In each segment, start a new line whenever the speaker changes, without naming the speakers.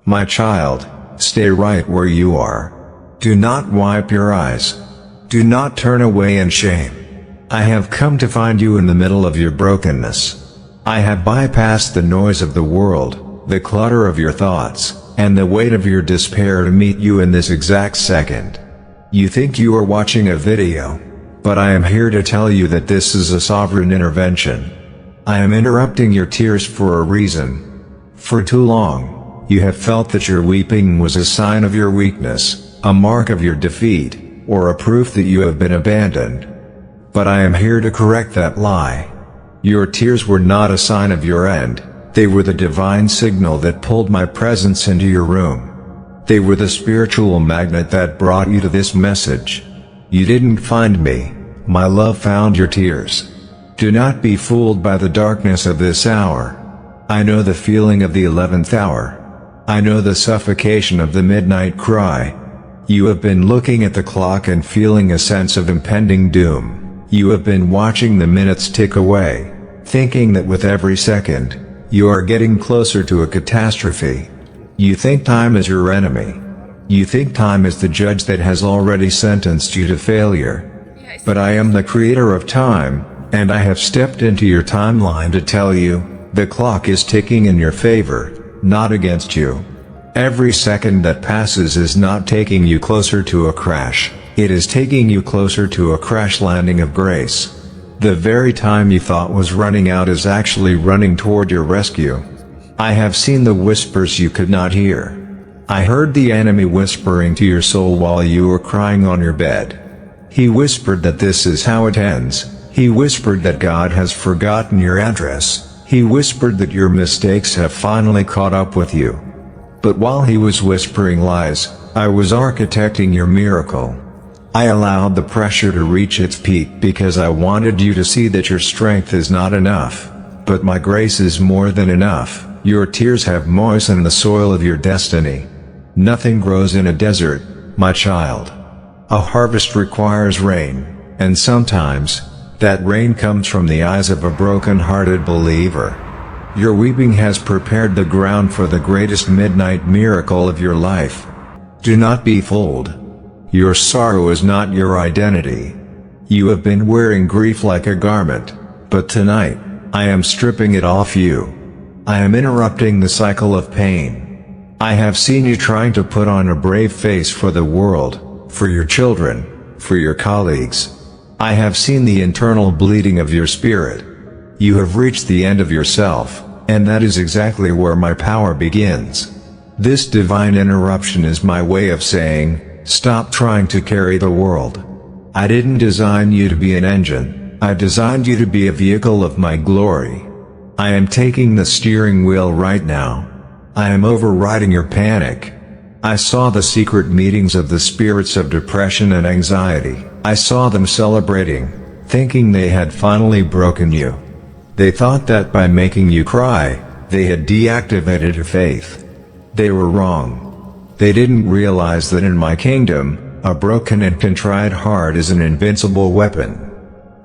My child, stay right where you are. Do not wipe your eyes. Do not turn away in shame. I have come to find you in the middle of your brokenness. I have bypassed the noise of the world, the clutter of your thoughts, and the weight of your despair to meet you in this exact second. You think you are watching a video, but I am here to tell you that this is a sovereign intervention. I am interrupting your tears for a reason. For too long, you have felt that your weeping was a sign of your weakness, a mark of your defeat, or a proof that you have been abandoned. But I am here to correct that lie. Your tears were not a sign of your end, they were the divine signal that pulled my presence into your room. They were the spiritual magnet that brought you to this message. You didn't find me, my love found your tears. Do not be fooled by the darkness of this hour. I know the feeling of the 11th hour. I know the suffocation of the midnight cry. You have been looking at the clock and feeling a sense of impending doom. You have been watching the minutes tick away, thinking that with every second, you are getting closer to a catastrophe. You think time is your enemy. You think time is the judge that has already sentenced you to failure. But I am the creator of time, and I have stepped into your timeline to tell you, the clock is ticking in your favor, not against you. Every second that passes is not taking you closer to a crash, it is taking you closer to a crash landing of grace. The very time you thought was running out is actually running toward your rescue. I have seen the whispers you could not hear. I heard the enemy whispering to your soul while you were crying on your bed. He whispered that this is how it ends. He whispered that God has forgotten your address. He whispered that your mistakes have finally caught up with you. But while he was whispering lies, I was architecting your miracle. I allowed the pressure to reach its peak because I wanted you to see that your strength is not enough, but my grace is more than enough. Your tears have moistened the soil of your destiny. Nothing grows in a desert, my child. A harvest requires rain, and sometimes, that rain comes from the eyes of a broken-hearted believer. Your weeping has prepared the ground for the greatest midnight miracle of your life. Do not be fooled. Your sorrow is not your identity. You have been wearing grief like a garment, but tonight, I am stripping it off you. I am interrupting the cycle of pain. I have seen you trying to put on a brave face for the world, for your children, for your colleagues. I have seen the internal bleeding of your spirit. You have reached the end of yourself, and that is exactly where my power begins. This divine interruption is my way of saying, stop trying to carry the world. I didn't design you to be an engine, I designed you to be a vehicle of my glory. I am taking the steering wheel right now. I am overriding your panic. I saw the secret meetings of the spirits of depression and anxiety. I saw them celebrating, thinking they had finally broken you. They thought that by making you cry, they had deactivated your faith. They were wrong. They didn't realize that in my kingdom, a broken and contrite heart is an invincible weapon.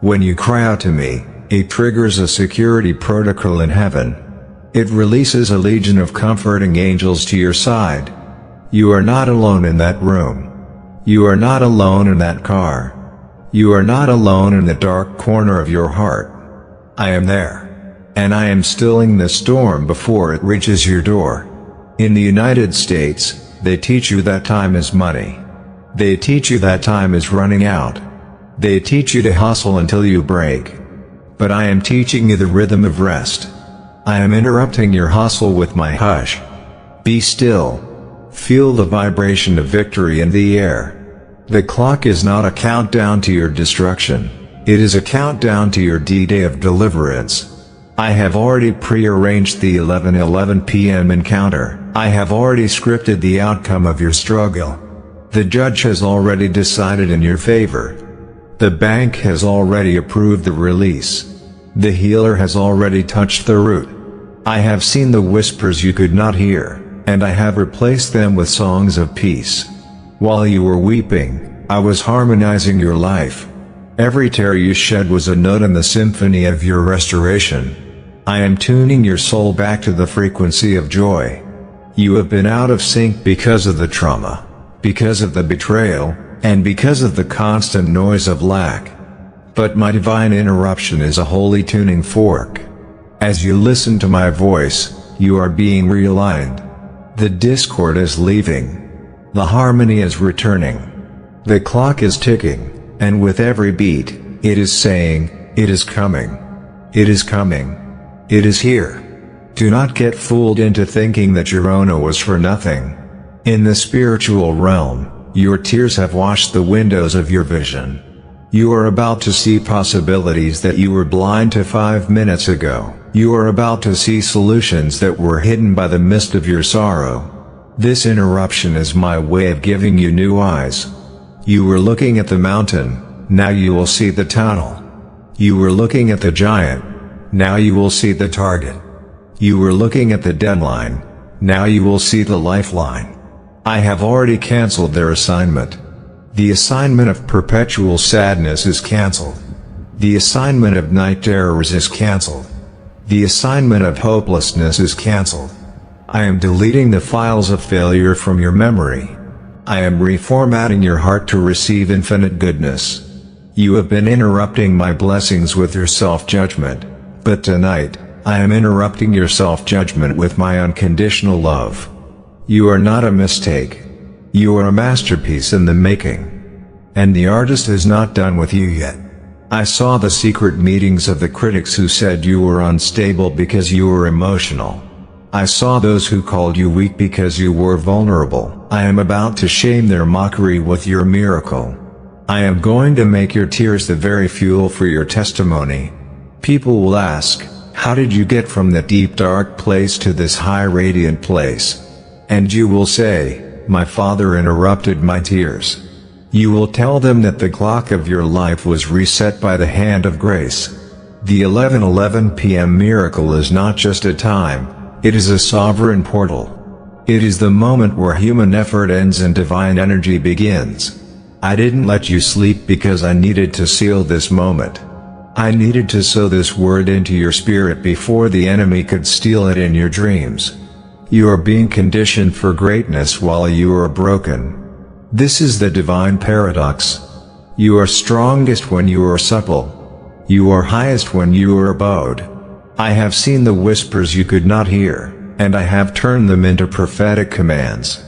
When you cry out to me, it triggers a security protocol in heaven. It releases a legion of comforting angels to your side. You are not alone in that room. You are not alone in that car. You are not alone in the dark corner of your heart. I am there. And I am stilling the storm before it reaches your door. In the United States, they teach you that time is money. They teach you that time is running out. They teach you to hustle until you break. But I am teaching you the rhythm of rest. I am interrupting your hustle with my hush. Be still. Feel the vibration of victory in the air. The clock is not a countdown to your destruction. It is a countdown to your D-Day of deliverance. I have already pre-arranged the 11:11 p.m. encounter. I have already scripted the outcome of your struggle. The judge has already decided in your favor. The bank has already approved the release. The healer has already touched the root. I have seen the whispers you could not hear, and I have replaced them with songs of peace. While you were weeping, I was harmonizing your life. Every tear you shed was a note in the symphony of your restoration. I am tuning your soul back to the frequency of joy. You have been out of sync because of the trauma, because of the betrayal, and because of the constant noise of lack. But my divine interruption is a holy tuning fork. As you listen to my voice, you are being realigned. The discord is leaving. The harmony is returning. The clock is ticking, and with every beat, it is saying, it is coming. It is coming. It is here. Do not get fooled into thinking that your Ono was for nothing. In the spiritual realm, your tears have washed the windows of your vision. You are about to see possibilities that you were blind to 5 minutes ago. You are about to see solutions that were hidden by the mist of your sorrow. This interruption is my way of giving you new eyes. You were looking at the mountain, now you will see the tunnel. You were looking at the giant, now you will see the target. You were looking at the deadline, now you will see the lifeline. I have already cancelled their assignment. The assignment of perpetual sadness is cancelled. The assignment of night terrors is cancelled. The assignment of hopelessness is cancelled. I am deleting the files of failure from your memory. I am reformatting your heart to receive infinite goodness. You have been interrupting my blessings with your self-judgment, but tonight, I am interrupting your self-judgment with my unconditional love. You are not a mistake. You are a masterpiece in the making. And the artist is not done with you yet. I saw the secret meetings of the critics who said you were unstable because you were emotional. I saw those who called you weak because you were vulnerable. I am about to shame their mockery with your miracle. I am going to make your tears the very fuel for your testimony. People will ask, how did you get from that deep dark place to this high radiant place? And you will say, my Father interrupted my tears. You will tell them that the clock of your life was reset by the hand of grace. The 11:11 p.m. miracle is not just a time, it is a sovereign portal. It is the moment where human effort ends and divine energy begins. I didn't let you sleep because I needed to seal this moment. I needed to sow this word into your spirit before the enemy could steal it in your dreams. You are being conditioned for greatness while you are broken. This is the divine paradox. You are strongest when you are supple. You are highest when you are bowed. I have seen the whispers you could not hear, and I have turned them into prophetic commands.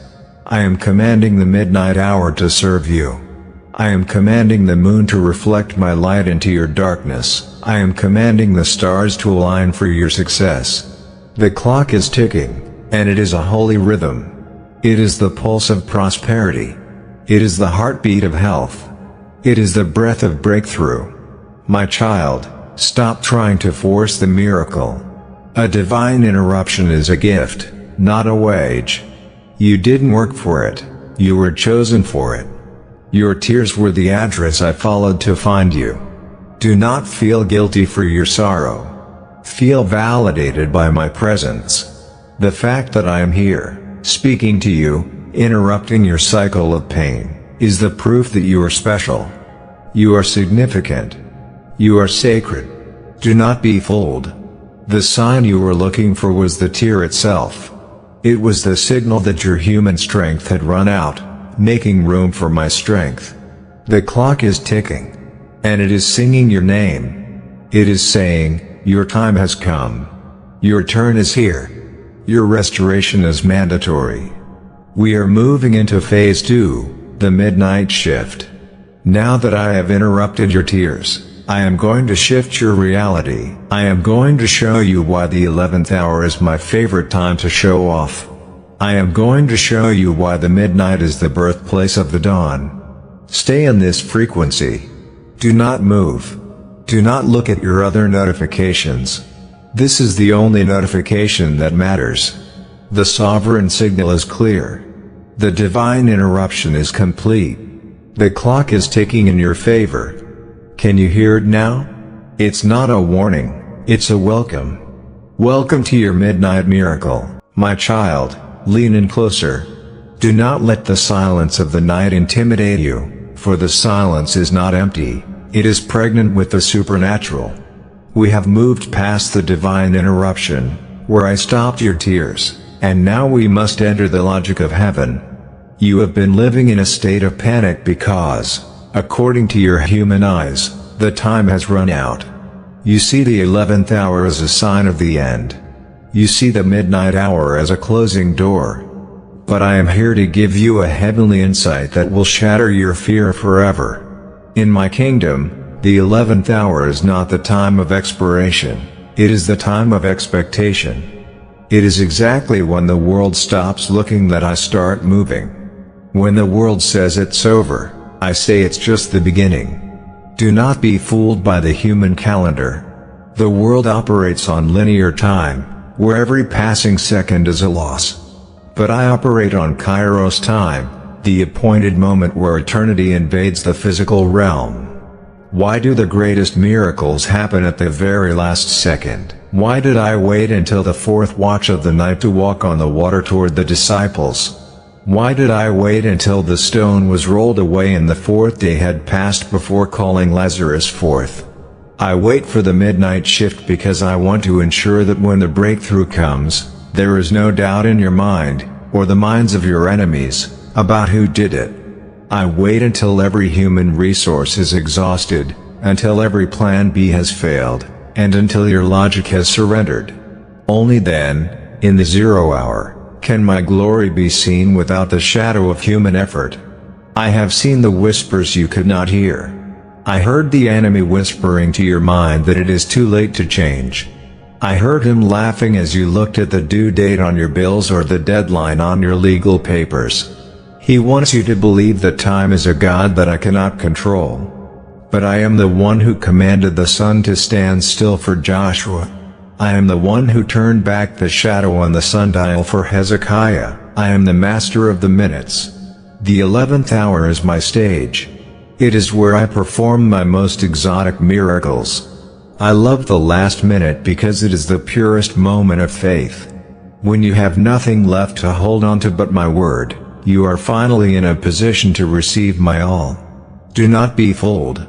I am commanding the midnight hour to serve you. I am commanding the moon to reflect my light into your darkness. I am commanding the stars to align for your success. The clock is ticking, and it is a holy rhythm. It is the pulse of prosperity. It is the heartbeat of health. It is the breath of breakthrough. My child, stop trying to force the miracle. A divine interruption is a gift, not a wage. You didn't work for it, you were chosen for it. Your tears were the address I followed to find you. Do not feel guilty for your sorrow. Feel validated by my presence. The fact that I am here, speaking to you, interrupting your cycle of pain, is the proof that you are special. You are significant. You are sacred. Do not be fooled. The sign you were looking for was the tear itself. It was the signal that your human strength had run out, making room for my strength. The clock is ticking. And it is singing your name. It is saying, your time has come. Your turn is here. Your restoration is mandatory. We are moving into phase 2, the midnight shift. Now that I have interrupted your tears, I am going to shift your reality. I am going to show you why the 11th hour is my favorite time to show off. I am going to show you why the midnight is the birthplace of the dawn. Stay in this frequency. Do not move. Do not look at your other notifications. This is the only notification that matters. The sovereign signal is clear. The divine interruption is complete. The clock is ticking in your favor. Can you hear it now? It's not a warning, it's a welcome. Welcome to your midnight miracle, my child. Lean in closer. Do not let the silence of the night intimidate you, for the silence is not empty, it is pregnant with the supernatural. We have moved past the divine interruption, where I stopped your tears, and now we must enter the logic of heaven. You have been living in a state of panic because, according to your human eyes, the time has run out. You see the 11th hour as a sign of the end. You see the midnight hour as a closing door. But I am here to give you a heavenly insight that will shatter your fear forever. In my kingdom, the 11th hour is not the time of expiration, it is the time of expectation. It is exactly when the world stops looking that I start moving. When the world says it's over, I say it's just the beginning. Do not be fooled by the human calendar. The world operates on linear time, where every passing second is a loss. But I operate on Kairos time, the appointed moment where eternity invades the physical realm. Why do the greatest miracles happen at the very last second? Why did I wait until the fourth watch of the night to walk on the water toward the disciples? Why did I wait until the stone was rolled away and the fourth day had passed before calling Lazarus forth? I wait for the midnight shift because I want to ensure that when the breakthrough comes, there is no doubt in your mind, or the minds of your enemies, about who did it. I wait until every human resource is exhausted, until every plan B has failed, and until your logic has surrendered. Only then, in the 0 hour, can my glory be seen without the shadow of human effort. I have seen the whispers you could not hear. I heard the enemy whispering to your mind that it is too late to change. I heard him laughing as you looked at the due date on your bills or the deadline on your legal papers. He wants you to believe that time is a god that I cannot control. But I am the one who commanded the sun to stand still for Joshua. I am the one who turned back the shadow on the sundial for Hezekiah. I am the master of the minutes. The 11th hour is my stage. It is where I perform my most exotic miracles. I love the last minute because it is the purest moment of faith. When you have nothing left to hold on to but my word, you are finally in a position to receive my all. Do not be fooled.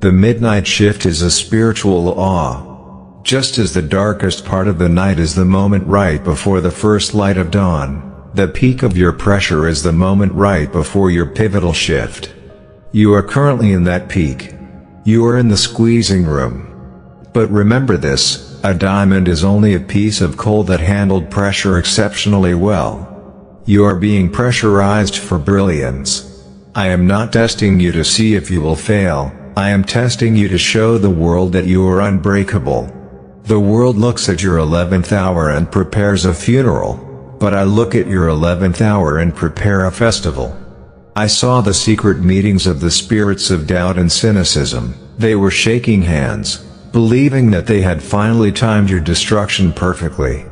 The midnight shift is a spiritual awe. Just as the darkest part of the night is the moment right before the first light of dawn, the peak of your pressure is the moment right before your pivotal shift. You are currently in that peak. You are in the squeezing room. But remember this, a diamond is only a piece of coal that handled pressure exceptionally well. You are being pressurized for brilliance. I am not testing you to see if you will fail, I am testing you to show the world that you are unbreakable. The world looks at your 11th hour and prepares a funeral, but I look at your 11th hour and prepare a festival. I saw the secret meetings of the spirits of doubt and cynicism. They were shaking hands, believing that they had finally timed your destruction perfectly.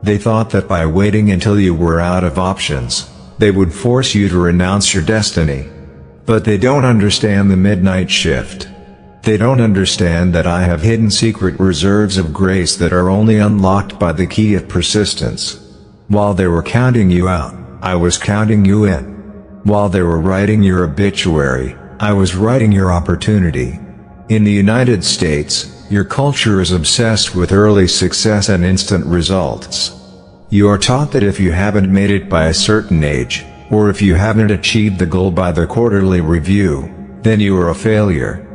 They thought that by waiting until you were out of options, they would force you to renounce your destiny. But they don't understand the midnight shift. They don't understand that I have hidden secret reserves of grace that are only unlocked by the key of persistence. While they were counting you out, I was counting you in. While they were writing your obituary, I was writing your opportunity. In the United States, your culture is obsessed with early success and instant results. You are taught that if you haven't made it by a certain age, or if you haven't achieved the goal by the quarterly review, then you are a failure.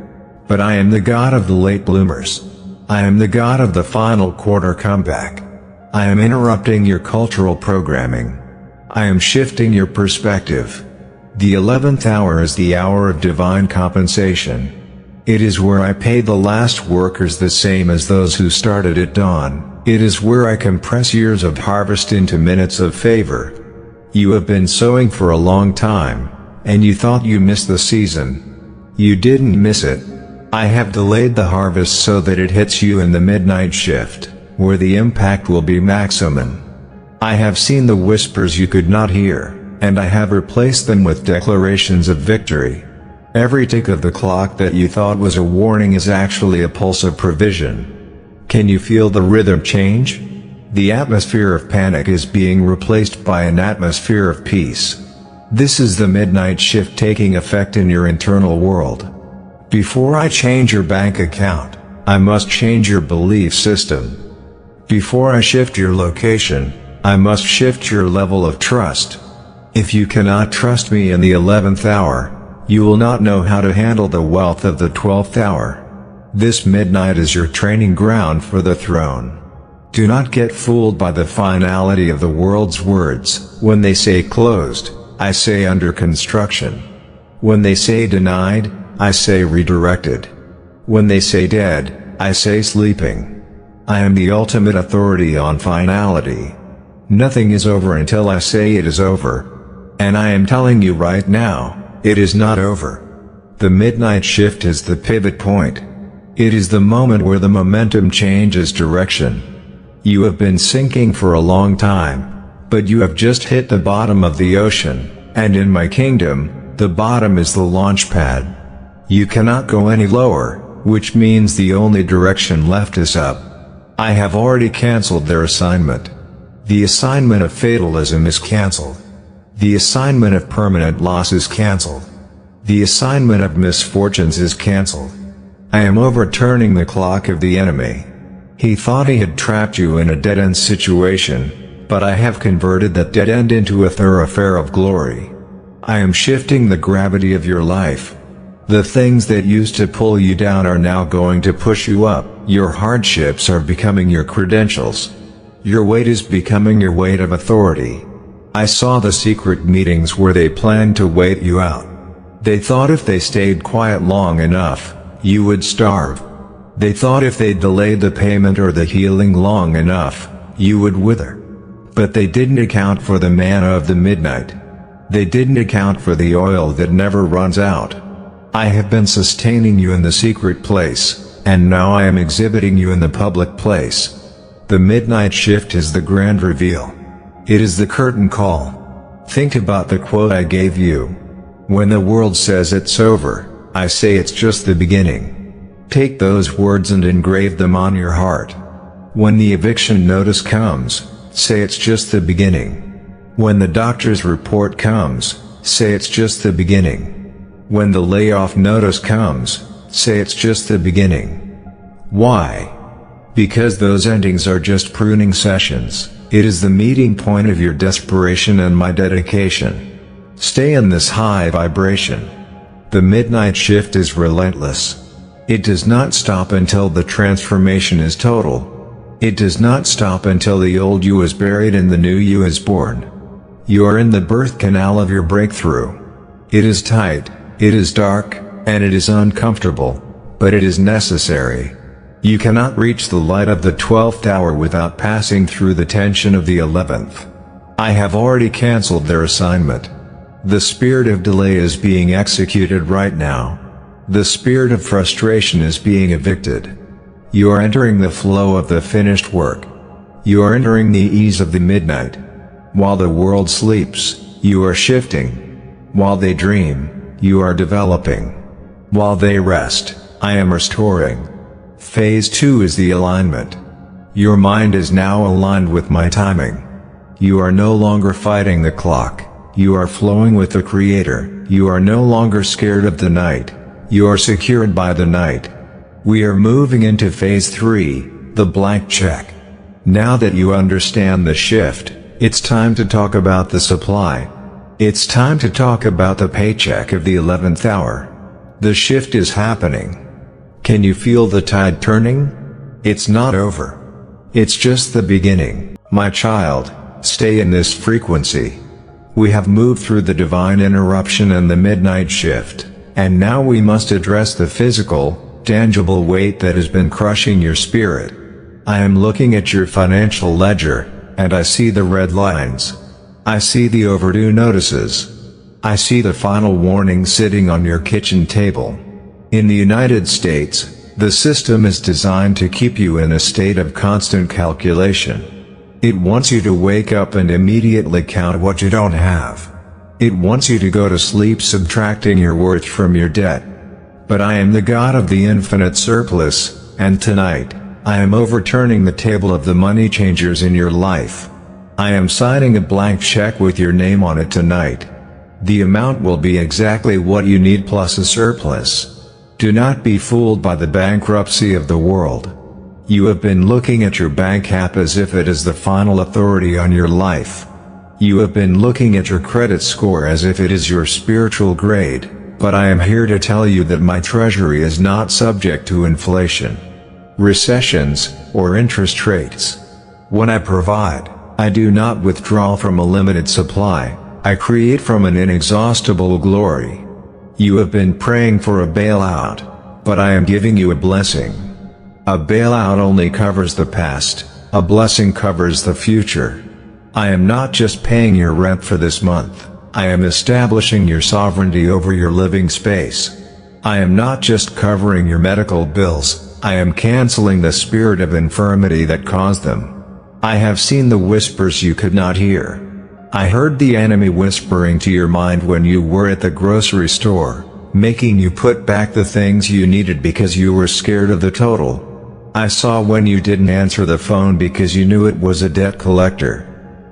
But I am the God of the late bloomers. I am the God of the final quarter comeback. I am interrupting your cultural programming. I am shifting your perspective. The 11th hour is the hour of divine compensation. It is where I pay the last workers the same as those who started at dawn. It is where I compress years of harvest into minutes of favor. You have been sowing for a long time, and you thought you missed the season. You didn't miss it. I have delayed the harvest so that it hits you in the midnight shift, where the impact will be maximum. I have seen the whispers you could not hear, and I have replaced them with declarations of victory. Every tick of the clock that you thought was a warning is actually a pulse of provision. Can you feel the rhythm change? The atmosphere of panic is being replaced by an atmosphere of peace. This is the midnight shift taking effect in your internal world. Before I change your bank account, I must change your belief system. Before I shift your location, I must shift your level of trust. If you cannot trust me in the 11th hour, you will not know how to handle the wealth of the 12th hour. This midnight is your training ground for the throne. Do not get fooled by the finality of the world's words. When they say closed, I say under construction. When they say denied, I say redirected. When they say dead, I say sleeping. I am the ultimate authority on finality. Nothing is over until I say it is over. And I am telling you right now, it is not over. The midnight shift is the pivot point. It is the moment where the momentum changes direction. You have been sinking for a long time, but you have just hit the bottom of the ocean, and in my kingdom, the bottom is the launch pad. You cannot go any lower, which means the only direction left is up. I have already cancelled their assignment. The assignment of fatalism is cancelled. The assignment of permanent loss is cancelled. The assignment of misfortunes is cancelled. I am overturning the clock of the enemy. He thought he had trapped you in a dead-end situation, but I have converted that dead end into a thoroughfare of glory. I am shifting the gravity of your life. The things that used to pull you down are now going to push you up. Your hardships are becoming your credentials. Your weight is becoming your weight of authority. I saw the secret meetings where they planned to wait you out. They thought if they stayed quiet long enough, you would starve. They thought if they delayed the payment or the healing long enough, you would wither. But they didn't account for the manna of the midnight. They didn't account for the oil that never runs out. I have been sustaining you in the secret place, and now I am exhibiting you in the public place. The midnight shift is the grand reveal. It is the curtain call. Think about the quote I gave you. When the world says it's over, I say it's just the beginning. Take those words and engrave them on your heart. When the eviction notice comes, say it's just the beginning. When the doctor's report comes, say it's just the beginning. When the layoff notice comes, say it's just the beginning. Why? Because those endings are just pruning sessions. It is the meeting point of your desperation and my dedication. Stay in this high vibration. The midnight shift is relentless. It does not stop until the transformation is total. It does not stop until the old you is buried and the new you is born. You are in the birth canal of your breakthrough. It is tight, it is dark, and it is uncomfortable, but it is necessary. You cannot reach the light of the 12th hour without passing through the tension of the 11th. I have already cancelled their assignment. The spirit of delay is being executed right now. The spirit of frustration is being evicted. You are entering the flow of the finished work. You are entering the ease of the midnight. While the world sleeps, you are shifting. While they dream, you are developing. While they rest, I am restoring. Phase 2 is the alignment. Your mind is now aligned with my timing. You are no longer fighting the clock. You are flowing with the Creator. You are no longer scared of the night. You are secured by the night. We are moving into phase 3, the blank check. Now that you understand the shift, it's time to talk about the supply. It's time to talk about the paycheck of the 11th hour. The shift is happening. Can you feel the tide turning? It's not over. It's just the beginning. My child, stay in this frequency. We have moved through the divine interruption and the midnight shift. And now we must address the physical, tangible weight that has been crushing your spirit. I am looking at your financial ledger, and I see the red lines. I see the overdue notices. I see the final warning sitting on your kitchen table. In the United States, the system is designed to keep you in a state of constant calculation. It wants you to wake up and immediately count what you don't have. It wants you to go to sleep subtracting your worth from your debt. But I am the God of the infinite surplus, and tonight, I am overturning the table of the money changers in your life. I am signing a blank check with your name on it tonight. The amount will be exactly what you need plus a surplus. Do not be fooled by the bankruptcy of the world. You have been looking at your bank app as if it is the final authority on your life. You have been looking at your credit score as if it is your spiritual grade, but I am here to tell you that my treasury is not subject to inflation, recessions, or interest rates. When I provide, I do not withdraw from a limited supply, I create from an inexhaustible glory. You have been praying for a bailout, but I am giving you a blessing. A bailout only covers the past, a blessing covers the future. I am not just paying your rent for this month, I am establishing your sovereignty over your living space. I am not just covering your medical bills, I am canceling the spirit of infirmity that caused them. I have seen the whispers you could not hear. I heard the enemy whispering to your mind when you were at the grocery store, making you put back the things you needed because you were scared of the total. I saw when you didn't answer the phone because you knew it was a debt collector.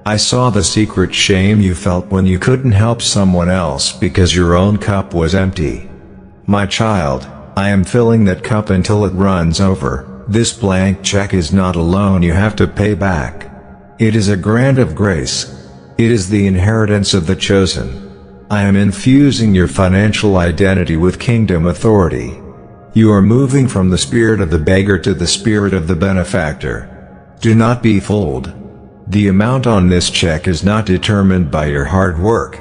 I saw the secret shame you felt when you couldn't help someone else because your own cup was empty. My child, I am filling that cup until it runs over. This blank check is not a loan you have to pay back. It is a grant of grace. It is the inheritance of the chosen. I am infusing your financial identity with kingdom authority. You are moving from the spirit of the beggar to the spirit of the benefactor. Do not be fooled. The amount on this check is not determined by your hard work.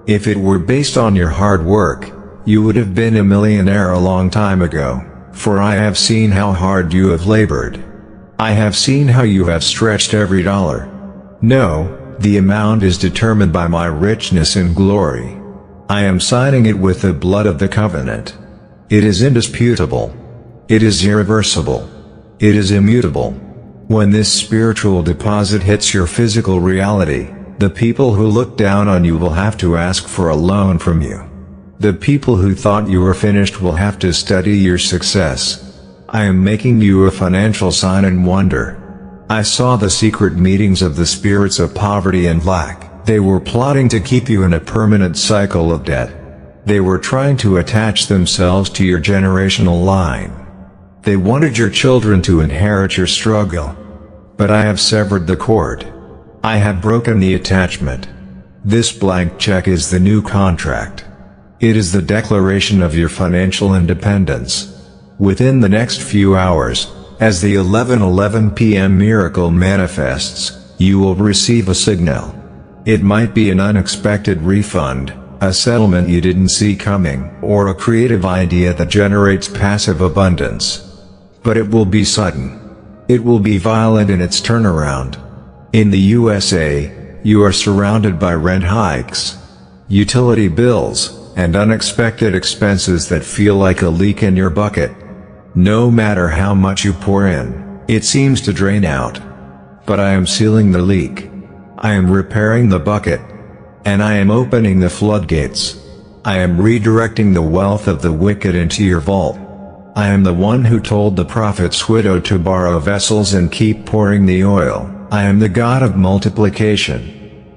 If it were based on your hard work, you would have been a millionaire a long time ago, for I have seen how hard you have labored. I have seen how you have stretched every dollar. No, the amount is determined by my richness and glory. I am signing it with the blood of the covenant. It is indisputable. It is irreversible. It is immutable. When this spiritual deposit hits your physical reality, the people who look down on you will have to ask for a loan from you. The people who thought you were finished will have to study your success. I am making you a financial sign and wonder. I saw the secret meetings of the spirits of poverty and lack. They were plotting to keep you in a permanent cycle of debt. They were trying to attach themselves to your generational line. They wanted your children to inherit your struggle. But I have severed the cord. I have broken the attachment. This blank check is the new contract. It is the declaration of your financial independence. Within the next few hours, as the 11:11 p.m. miracle manifests, you will receive a signal. It might be an unexpected refund, a settlement you didn't see coming, or a creative idea that generates passive abundance. But it will be sudden. It will be violent in its turnaround. In the USA, you are surrounded by rent hikes, utility bills, and unexpected expenses that feel like a leak in your bucket. No matter how much you pour in, it seems to drain out. But I am sealing the leak. I am repairing the bucket. And I am opening the floodgates. I am redirecting the wealth of the wicked into your vault. I am the one who told the prophet's widow to borrow vessels and keep pouring the oil. I am the God of multiplication.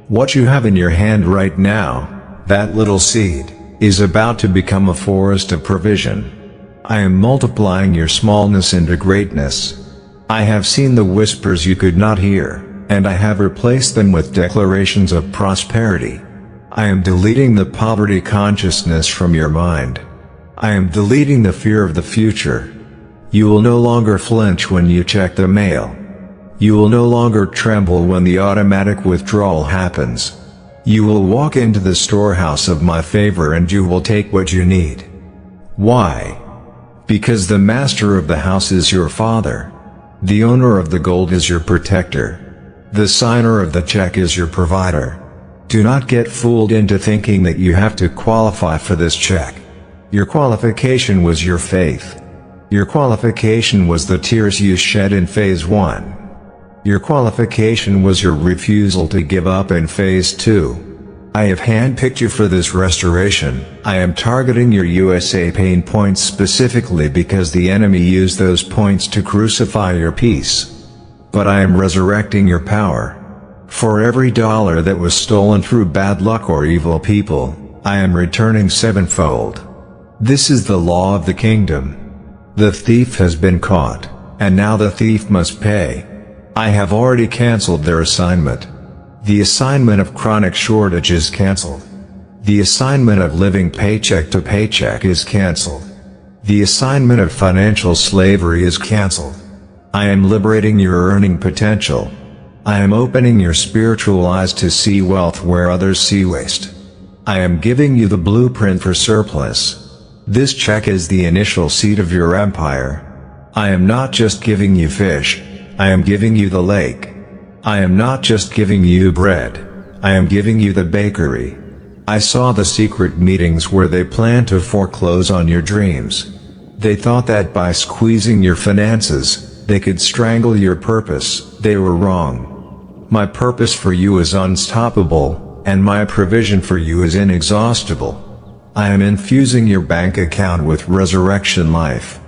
What you have in your hand right now, that little seed, is about to become a forest of provision. I am multiplying your smallness into greatness. I have seen the whispers you could not hear, and I have replaced them with declarations of prosperity. I am deleting the poverty consciousness from your mind. I am deleting the fear of the future. You will no longer flinch when you check the mail. You will no longer tremble when the automatic withdrawal happens. You will walk into the storehouse of my favor and you will take what you need. Why? Because the master of the house is your father. The owner of the gold is your protector. The signer of the check is your provider. Do not get fooled into thinking that you have to qualify for this check. Your qualification was your faith. Your qualification was the tears you shed in phase 1. Your qualification was your refusal to give up in phase 2. I have handpicked you for this restoration. I am targeting your USA pain points specifically because the enemy used those points to crucify your peace. But I am resurrecting your power. For every dollar that was stolen through bad luck or evil people, I am returning sevenfold. This is the law of the kingdom. The thief has been caught. and now the thief must pay. I have already canceled their assignment. The assignment of chronic shortage is canceled. The assignment of living paycheck to paycheck is canceled. The assignment of financial slavery is canceled. I am liberating your earning potential. I am opening your spiritual eyes to see wealth where others see waste. I am giving you the blueprint for surplus. This check is the initial seed of your empire. I am not just giving you fish, I am giving you the lake. I am not just giving you bread, I am giving you the bakery. I saw the secret meetings where they planned to foreclose on your dreams. They thought that by squeezing your finances, they could strangle your purpose. They were wrong. My purpose for you is unstoppable, and my provision for you is inexhaustible. I am infusing your bank account with resurrection life.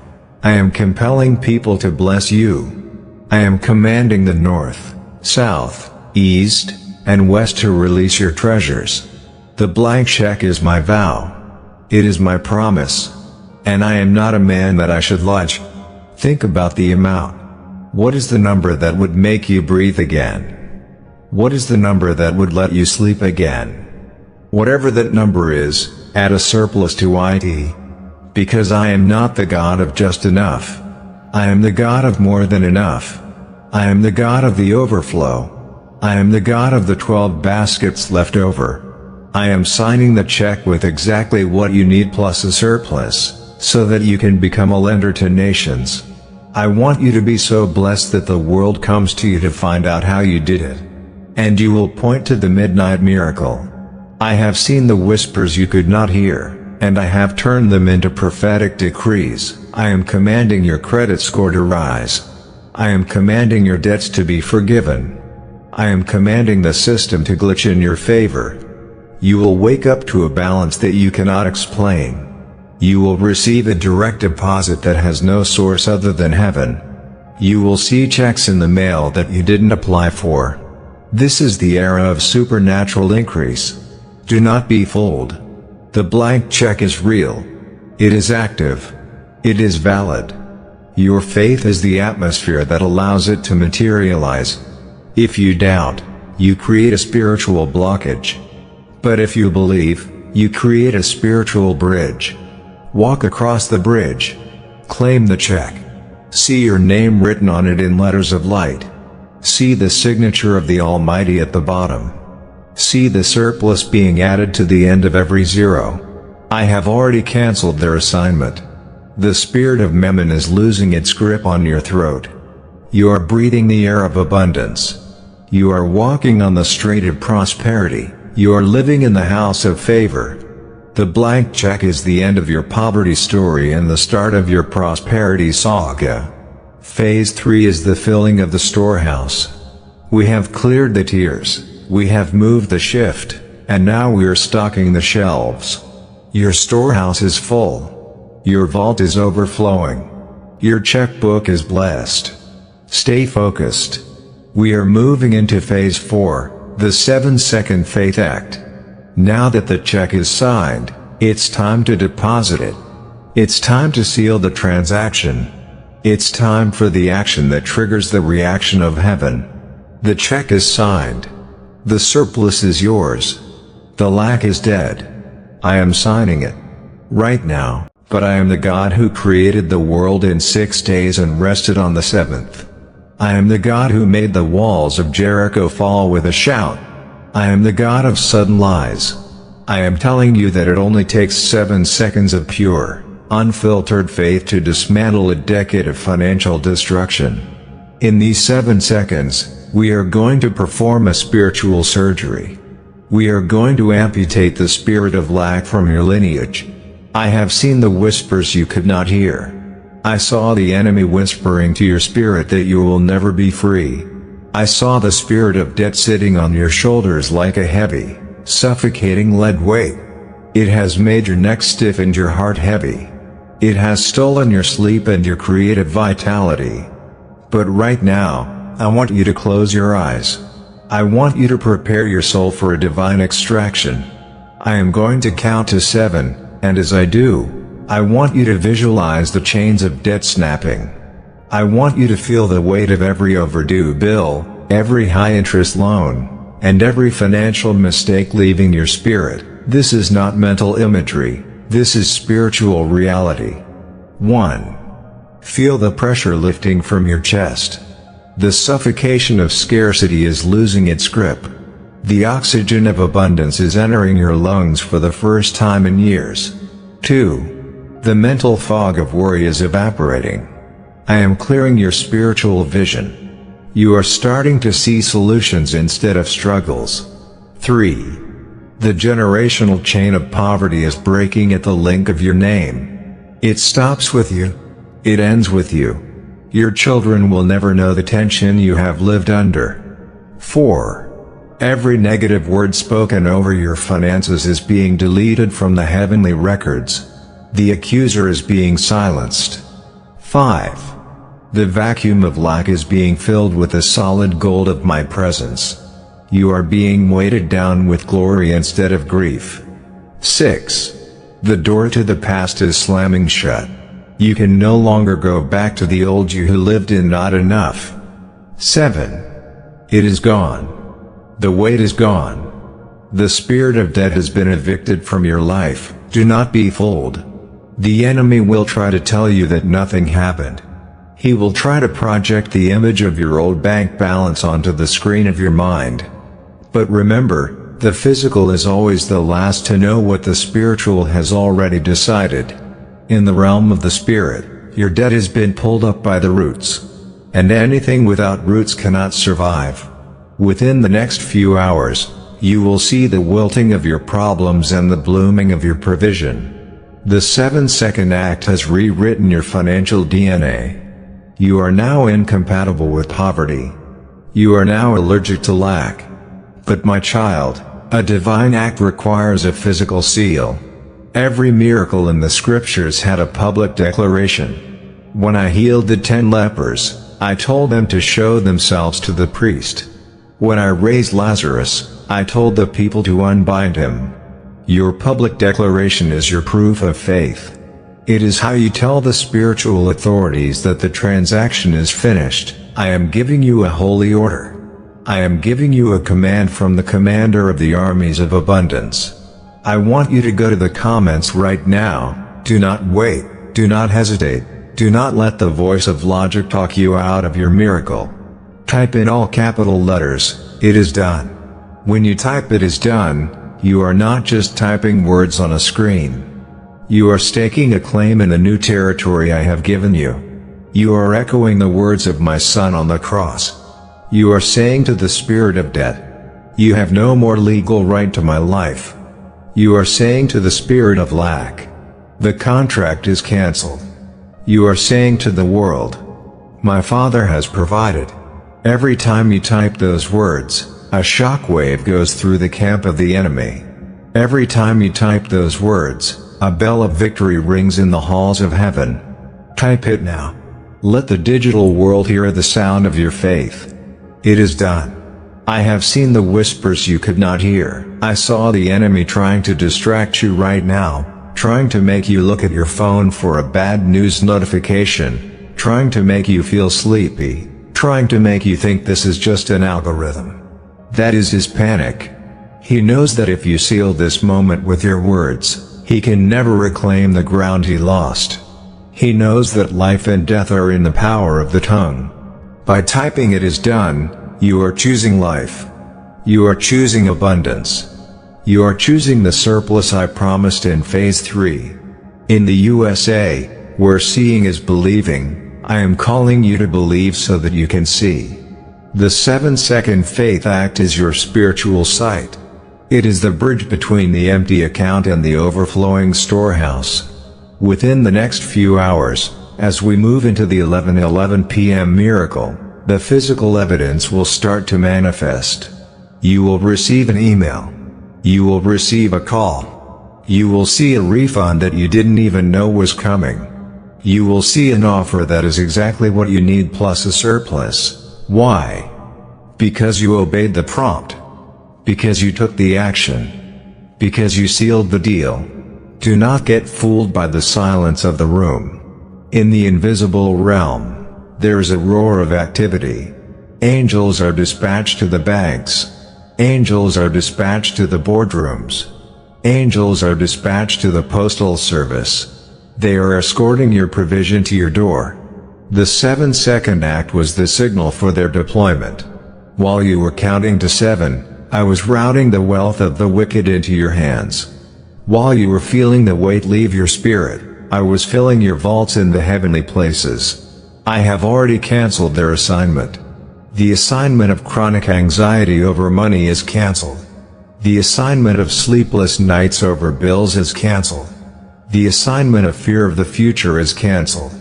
I am compelling people to bless you. I am commanding the north, south, east, and west to release your treasures. The blank check is my vow. It is my promise. And I am not a man that I should lie. Think about the amount. What is the number that would make you breathe again? What is the number that would let you sleep again? Whatever that number is, add a surplus to it. Because I am not the God of just enough. I am the God of more than enough. I am the God of the overflow. I am the God of the 12 baskets left over. I am signing the check with exactly what you need plus a surplus, so that you can become a lender to nations. I want you to be so blessed that the world comes to you to find out how you did it. And you will point to the midnight miracle. I have seen the whispers you could not hear, and I have turned them into prophetic decrees. I am commanding your credit score to rise. I am commanding your debts to be forgiven. I am commanding the system to glitch in your favor. You will wake up to a balance that you cannot explain. You will receive a direct deposit that has no source other than heaven. You will see checks in the mail that you didn't apply for. This is the era of supernatural increase. Do not be fooled. The blank check is real. It is active. It is valid. Your faith is the atmosphere that allows it to materialize. If you doubt, you create a spiritual blockage. But if you believe, you create a spiritual bridge. Walk across the bridge. Claim the check. See your name written on it in letters of light. See the signature of the Almighty at the bottom. See the surplus being added to the end of every zero. I have already canceled their assignment. The spirit of Mammon is losing its grip on your throat. You are breathing the air of abundance. You are walking on the street of prosperity. You are living in the house of favor. The blank check is the end of your poverty story and the start of your prosperity saga. Phase 3 is the filling of the storehouse. We have cleared the tiers, we have moved the shift, and now we are stocking the shelves. Your storehouse is full. Your vault is overflowing. Your checkbook is blessed. Stay focused. We are moving into phase 4. The 7-second faith act. Now that the check is signed, it's time to deposit it. It's time to seal the transaction. It's time for the action that triggers the reaction of heaven. The check is signed. The surplus is yours. The lack is dead. I am signing it. Right now, but I am the God who created the world in 6 days and rested on the 7th. I am the God who made the walls of Jericho fall with a shout. I am the God of sudden lies. I am telling you that it only takes 7 seconds of pure, unfiltered faith to dismantle a decade of financial destruction. In these 7 seconds, we are going to perform a spiritual surgery. We are going to amputate the spirit of lack from your lineage. I have seen the whispers you could not hear. I saw the enemy whispering to your spirit that you will never be free. I saw the spirit of debt sitting on your shoulders like a heavy, suffocating lead weight. It has made your neck stiff and your heart heavy. It has stolen your sleep and your creative vitality. But right now, I want you to close your eyes. I want you to prepare your soul for a divine extraction. I am going to count to 7, and as I do, I want you to visualize the chains of debt snapping. I want you to feel the weight of every overdue bill, every high-interest loan, and every financial mistake leaving your spirit. This is not mental imagery, this is spiritual reality. 1. Feel the pressure lifting from your chest. The suffocation of scarcity is losing its grip. The oxygen of abundance is entering your lungs for the first time in years. 2. The mental fog of worry is evaporating. I am clearing your spiritual vision. You are starting to see solutions instead of struggles. 3. The generational chain of poverty is breaking at the link of your name. It stops with you. It ends with you. Your children will never know the tension you have lived under. 4. Every negative word spoken over your finances is being deleted from the heavenly records. The accuser is being silenced. 5. The vacuum of lack is being filled with the solid gold of my presence. You are being weighted down with glory instead of grief. 6. The door to the past is slamming shut. You can no longer go back to the old you who lived in not enough. 7. It is gone. The weight is gone. The spirit of debt has been evicted from your life. Do not be fooled. The enemy will try to tell you that nothing happened. He will try to project the image of your old bank balance onto the screen of your mind. But remember, the physical is always the last to know what the spiritual has already decided. In the realm of the spirit, your debt has been pulled up by the roots. And anything without roots cannot survive. Within the next few hours, you will see the wilting of your problems and the blooming of your provision. The 7-second act has rewritten your financial DNA. You are now incompatible with poverty. You are now allergic to lack. But my child, a divine act requires a physical seal. Every miracle in the scriptures had a public declaration. When I healed the 10 lepers, I told them to show themselves to the priest. When I raised Lazarus, I told the people to unbind him. Your public declaration is your proof of faith. It is how you tell the spiritual authorities that the transaction is finished. I am giving you a holy order. I am giving you a command from the commander of the armies of abundance. I want you to go to the comments right now. Do not wait. Do not hesitate. Do not let the voice of logic talk you out of your miracle. Type in all capital letters, "It is done." When you type "It is done," you are not just typing words on a screen. You are staking a claim in the new territory I have given you. You are echoing the words of my Son on the cross. You are saying to the spirit of debt, "You have no more legal right to my life." You are saying to the spirit of lack, "The contract is canceled." You are saying to the world, "My Father has provided." Every time you type those words, a shockwave goes through the camp of the enemy. Every time you type those words, a bell of victory rings in the halls of heaven. Type it now. Let the digital world hear the sound of your faith. It is done. I have seen the whispers you could not hear. I saw the enemy trying to distract you right now, trying to make you look at your phone for a bad news notification, trying to make you feel sleepy, trying to make you think this is just an algorithm. That is his panic. He knows that if you seal this moment with your words, he can never reclaim the ground he lost. He knows that life and death are in the power of the tongue. By typing "It is done," you are choosing life. You are choosing abundance. You are choosing the surplus I promised in Phase 3. In the USA, where seeing is believing, I am calling you to believe so that you can see. The 7-second faith act is your spiritual sight. It is the bridge between the empty account and the overflowing storehouse. Within the next few hours, as we move into the 11:11 p.m. miracle, the physical evidence will start to manifest. You will receive an email. You will receive a call. You will see a refund that you didn't even know was coming. You will see an offer that is exactly what you need plus a surplus. Why? Because you obeyed the prompt. Because you took the action. Because you sealed the deal. Do not get fooled by the silence of the room. In the invisible realm, There is a roar of activity. Angels are dispatched to the banks. Angels are dispatched to the boardrooms. Angels are dispatched to the postal service. They are escorting your provision to your door. The 7-second act was the signal for their deployment. While you were counting to 7, I was routing the wealth of the wicked into your hands. While you were feeling the weight leave your spirit, I was filling your vaults in the heavenly places. I have already canceled their assignment. The assignment of chronic anxiety over money is canceled. The assignment of sleepless nights over bills is canceled. The assignment of fear of the future is canceled.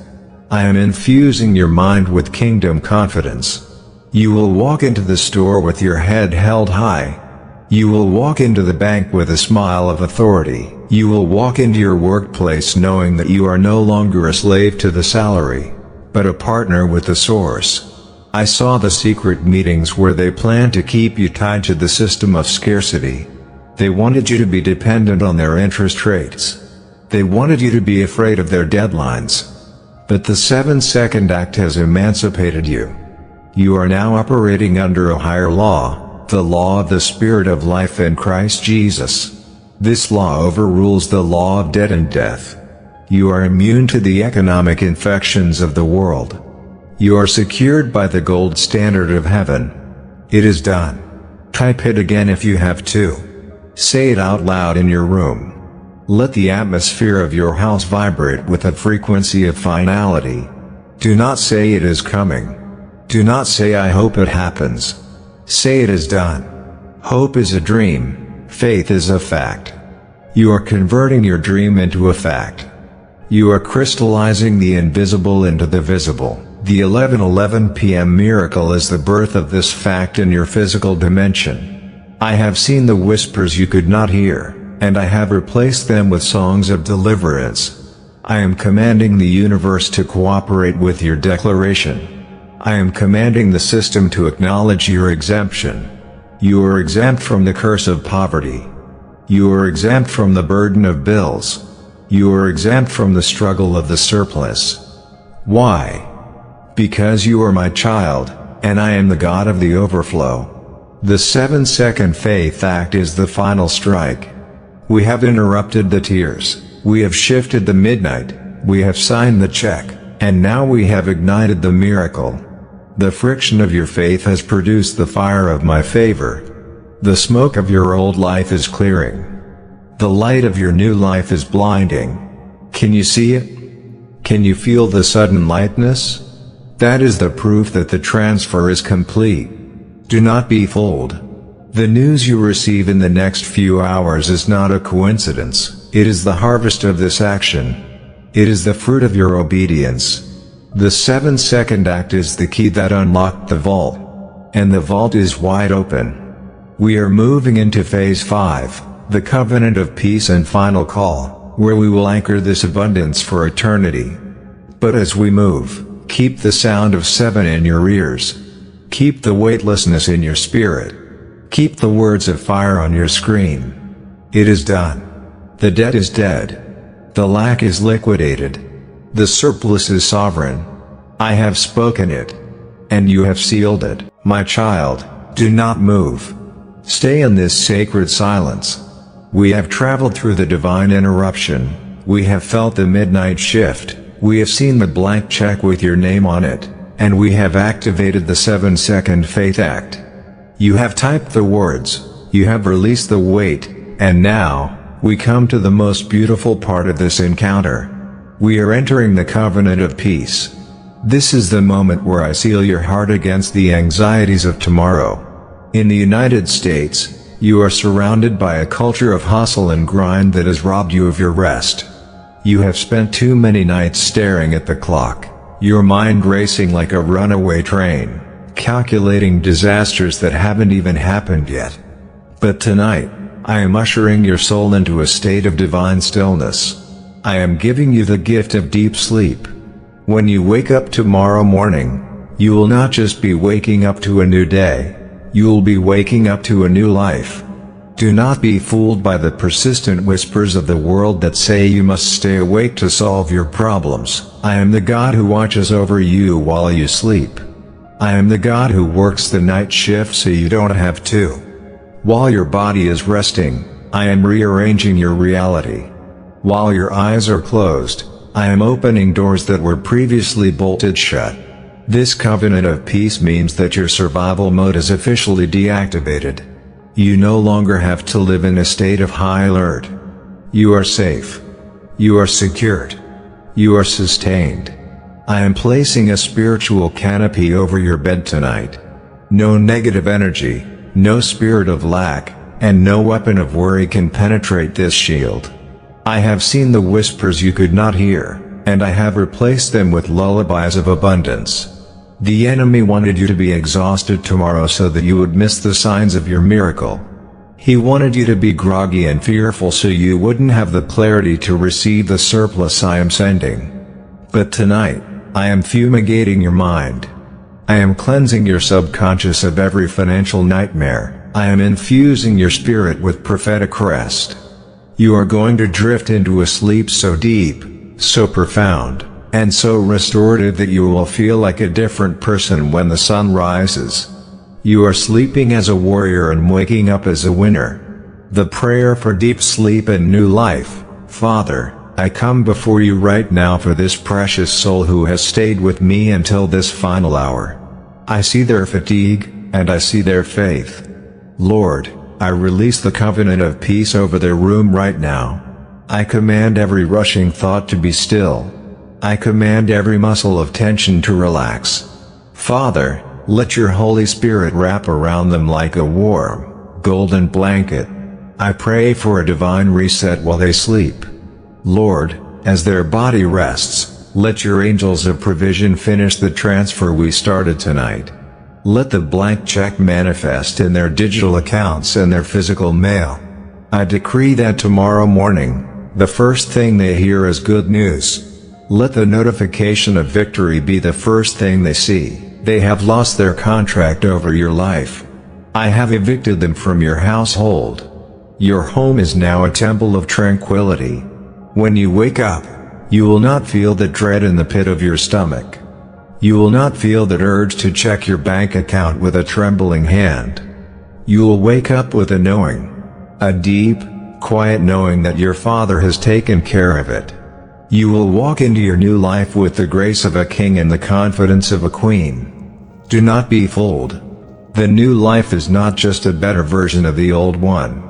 I am infusing your mind with kingdom confidence. You will walk into the store with your head held high. You will walk into the bank with a smile of authority. You will walk into your workplace knowing that you are no longer a slave to the salary, but a partner with the source. I saw the secret meetings where they planned to keep you tied to the system of scarcity. They wanted you to be dependent on their interest rates. They wanted you to be afraid of their deadlines. But the 7-second act has emancipated you. You are now operating under a higher law, the law of the Spirit of life in Christ Jesus. This law overrules the law of debt and death. You are immune to the economic infections of the world. You are secured by the gold standard of heaven. It is done. Type it again if you have to. Say it out loud in your room. Let the atmosphere of your house vibrate with a frequency of finality. Do not say it is coming. Do not say I hope it happens. Say it is done. Hope is a dream. Faith is a fact. You are converting your dream into a fact. You are crystallizing the invisible into the visible. The 11:11 p.m. miracle is the birth of this fact in your physical dimension. I have seen the whispers you could not hear, and I have replaced them with songs of deliverance. I am commanding the universe to cooperate with your declaration. I am commanding the system to acknowledge your exemption. You are exempt from the curse of poverty. You are exempt from the burden of bills. You are exempt from the struggle of the surplus. Why? Because you are my child, and I am the God of the overflow. The 7-second faith act is the final strike. We have interrupted the tears. We have shifted the midnight. We have signed the check, and now we have ignited the miracle. The friction of your faith has produced the fire of my favor. The smoke of your old life is clearing. The light of your new life is blinding. Can you see it? Can you feel the sudden lightness? That is the proof that the transfer is complete. Do not be fooled. The news you receive in the next few hours is not a coincidence. It is the harvest of this action. It is the fruit of your obedience. The 7-second act is the key that unlocked the vault. And the vault is wide open. We are moving into phase 5, the covenant of peace and final call, where we will anchor this abundance for eternity. But as we move, keep the sound of 7 in your ears. Keep the weightlessness in your spirit. Keep the words of fire on your screen. It is done. The debt is dead. The lack is liquidated. The surplus is sovereign. I have spoken it. And you have sealed it. My child, do not move. Stay in this sacred silence. We have traveled through the divine interruption. We have felt the midnight shift. We have seen the blank check with your name on it. And we have activated the 7-second faith act. You have typed the words. You have released the weight. And now, we come to the most beautiful part of this encounter. We are entering the covenant of peace. This is the moment where I seal your heart against the anxieties of tomorrow. In the United States, you are surrounded by a culture of hustle and grind that has robbed you of your rest. You have spent too many nights staring at the clock, your mind racing like a runaway train, calculating disasters that haven't even happened yet. But tonight, I am ushering your soul into a state of divine stillness. I am giving you the gift of deep sleep. When you wake up tomorrow morning, you will not just be waking up to a new day, you will be waking up to a new life. Do not be fooled by the persistent whispers of the world that say you must stay awake to solve your problems. I am the God who watches over you while you sleep. I am the God who works the night shift so you don't have to. While your body is resting, I am rearranging your reality. While your eyes are closed, I am opening doors that were previously bolted shut. This covenant of peace means that your survival mode is officially deactivated. You no longer have to live in a state of high alert. You are safe. You are secured. You are sustained. I am placing a spiritual canopy over your bed tonight. No negative energy, no spirit of lack, and no weapon of worry can penetrate this shield. I have seen the whispers you could not hear, and I have replaced them with lullabies of abundance. The enemy wanted you to be exhausted tomorrow so that you would miss the signs of your miracle. He wanted you to be groggy and fearful so you wouldn't have the clarity to receive the surplus I am sending. But tonight, I am fumigating your mind. I am cleansing your subconscious of every financial nightmare. I am infusing your spirit with prophetic rest. You are going to drift into a sleep so deep, so profound, and so restorative that you will feel like a different person when the sun rises. You are sleeping as a warrior and waking up as a winner. The prayer for deep sleep and new life. Father, I come before you right now for this precious soul who has stayed with me until this final hour. I see their fatigue, and I see their faith. Lord, I release the covenant of peace over their room right now. I command every rushing thought to be still. I command every muscle of tension to relax. Father, let your Holy Spirit wrap around them like a warm, golden blanket. I pray for a divine reset while they sleep. Lord, as their body rests, let your angels of provision finish the transfer we started tonight. Let the blank check manifest in their digital accounts and their physical mail. I decree that tomorrow morning, the first thing they hear is good news. Let the notification of victory be the first thing they see. They have lost their contract over your life. I have evicted them from your household. Your home is now a temple of tranquility. When you wake up, you will not feel the dread in the pit of your stomach. You will not feel that urge to check your bank account with a trembling hand. You will wake up with a knowing. A deep, quiet knowing that your Father has taken care of it. You will walk into your new life with the grace of a king and the confidence of a queen. Do not be fooled. The new life is not just a better version of the old one.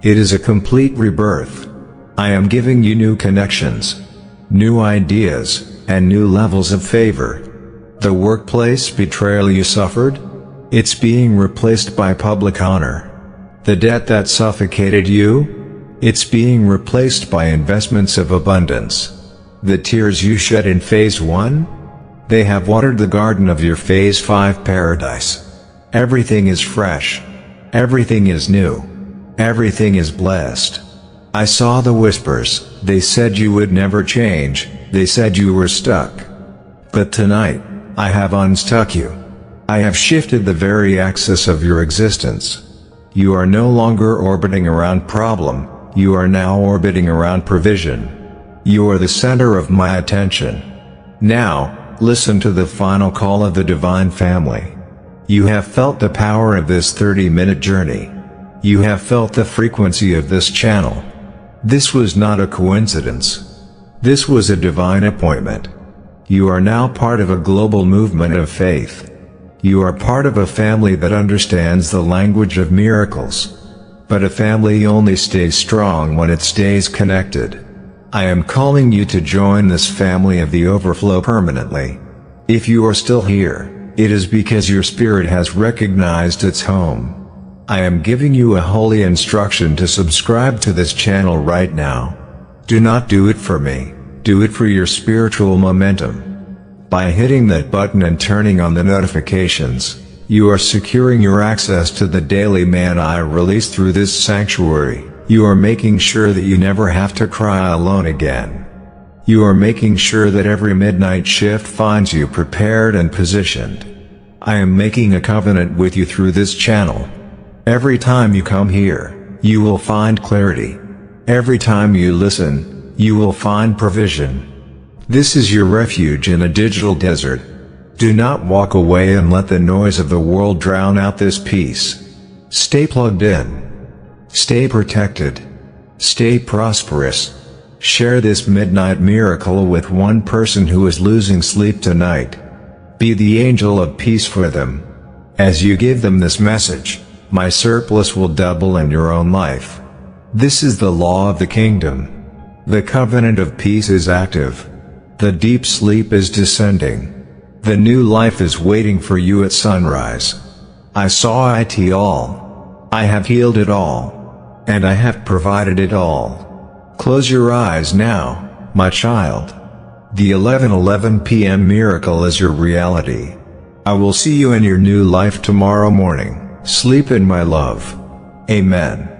It is a complete rebirth. I am giving you new connections, new ideas, and new levels of favor. The workplace betrayal you suffered? It's being replaced by public honor. The debt that suffocated you? It's being replaced by investments of abundance. The tears you shed in Phase 1? They have watered the garden of your Phase 5 paradise. Everything is fresh. Everything is new. Everything is blessed. I saw the whispers. They said you would never change. They said you were stuck. But tonight, I have unstuck you. I have shifted the very axis of your existence. You are no longer orbiting around problem. You are now orbiting around provision. You are the center of my attention. Now, listen to the final call of the divine family. You have felt the power of this 30-minute journey. You have felt the frequency of this channel. This was not a coincidence. This was a divine appointment. You are now part of a global movement of faith. You are part of a family that understands the language of miracles. But a family only stays strong when it stays connected. I am calling you to join this family of the overflow permanently. If you are still here, it is because your spirit has recognized its home. I am giving you a holy instruction to subscribe to this channel right now. Do not do it for me, do it for your spiritual momentum. By hitting that button and turning on the notifications, you are securing your access to the daily manna I release through this sanctuary. You are making sure that you never have to cry alone again. You are making sure that every midnight shift finds you prepared and positioned. I am making a covenant with you through this channel. Every time you come here, you will find clarity. Every time you listen, you will find provision. This is your refuge in a digital desert. Do not walk away and let the noise of the world drown out this peace. Stay plugged in. Stay protected. Stay prosperous. Share this midnight miracle with one person who is losing sleep tonight. Be the angel of peace for them. As you give them this message, my surplus will double in your own life. This is the law of the kingdom. The covenant of peace is active. The deep sleep is descending. The new life is waiting for you at sunrise. I saw it all. I have healed it all. And I have provided it all. Close your eyes now, my child. The 11:11 p.m. miracle is your reality. I will see you in your new life tomorrow morning. Sleep in my love. Amen.